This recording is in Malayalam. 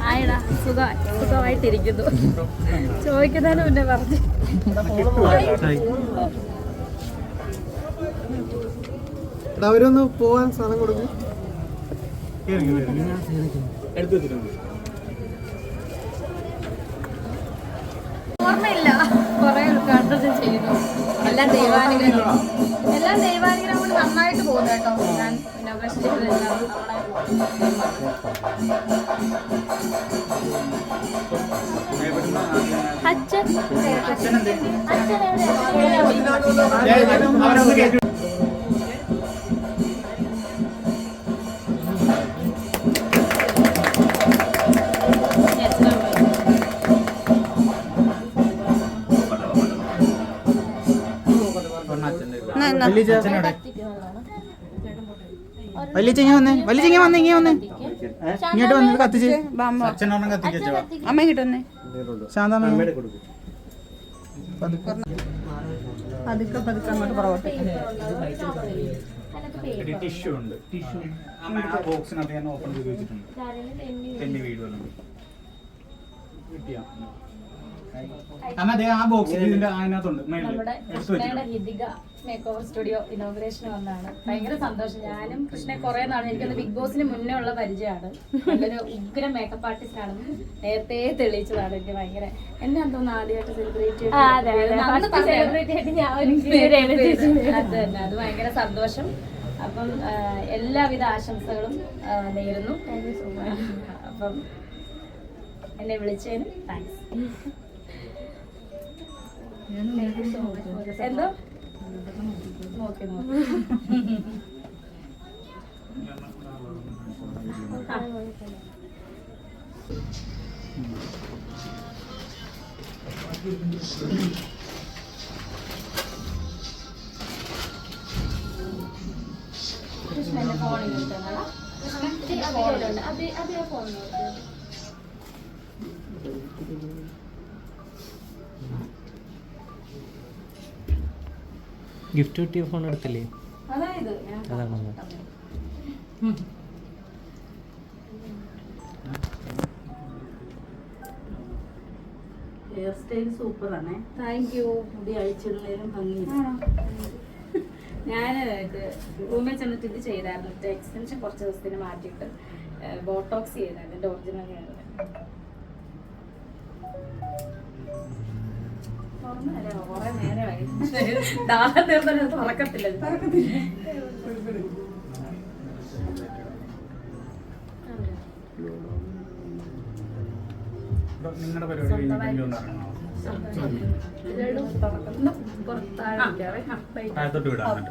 ആയിടാ സുഖമായിട്ടിരിക്കുന്നു. ചോദിക്കുന്നതിന് മുന്നേ പറഞ്ഞു. അവരൊന്ന് പോവാൻ സ്ഥലം കൊടുക്കും. ഓർമ്മയില്ല, കുറെ ഉദ്ഘാടനം ചെയ്യുന്നു. എല്ലാം ദൈവാനുഗ്രഹം കൊണ്ട് നന്നായിട്ട് പോകുന്നു കേട്ടോ. ഞാൻ ഇനോഗ്രേഷൻ ചെയ്തതെല്ലാം വലിയ വന്നേ ഇങ്ങോട്ട് വന്ന് കത്തിച്ച് അമ്മ ഇങ്ങോട്ട് വന്നേ. ശാന്ത പതുക്കെ അങ്ങോട്ട് പുറകോട്ട്. ടിഷ്യൂ ഉണ്ട്, ബോക്സിനകത്ത് ഞാൻ ഓപ്പൺ ചെയ്ത് വെച്ചിട്ടുണ്ട്. എന്റെ വീഡിയോ ആ ബോക്സിൽ ഇതിന്റെ അതിനകത്തുണ്ട്. നമ്മുടെ Hithika make over studio inauguration വന്നാണ്. ഭയങ്കര സന്തോഷം. ഞാനും കൃഷ്ണയെ കുറെ നാളെ, എനിക്കൊന്ന് ബിഗ് ബോസിന് മുന്നേ ഉള്ള പരിചയമാണ്. നല്ലൊരു ഉഗ്രം മേക്കപ്പ് ആർട്ടിസ്റ്റ് ആണെന്ന് നേരത്തെ തെളിയിച്ചതാണ്. എനിക്ക് ഭയങ്കര എന്നെ തോന്നുന്നു ആദ്യമായിട്ട് സെലിബ്രേറ്റ് അത് തന്നെ. അത് ഭയങ്കര സന്തോഷം. അപ്പം എല്ലാവിധ ആശംസകളും നേരുന്നു. അപ്പം എന്നെ വിളിച്ചതിന് താങ്ക്സ്. എന്തോ നോക്കി കൃഷ്ണന്റെ ഫോണിൽ അതേ ഫോൺ ഗിഫ്റ്റ് കിട്ടിയ ഫോൺ എടുത്തില്ലേ? അതായത് ഹെയർ സ്റ്റൈൽ സൂപ്പറാണേ. Thank you. മുടി അഴിച്ചിടുന്നതിനും ഭംഗി. ഞാൻ റൂമിൽ ചെന്നിട്ട് ഇത് ചെയ്തായിരുന്നു. എക്സ്റ്റൻഷൻ കുറച്ച് ദിവസത്തിന് മാറ്റിയിട്ട് ബോട്ടോക്സ് ചെയ്തായിരുന്നു. എൻ്റെ ഒറിജിനൽ ഹെയർ കുറെ നേരമായി. ദാഹം തീർന്നത് തുറക്കത്തില്ല. നിങ്ങളുടെ പരിപാടി പുറത്താഴ വിടാൻ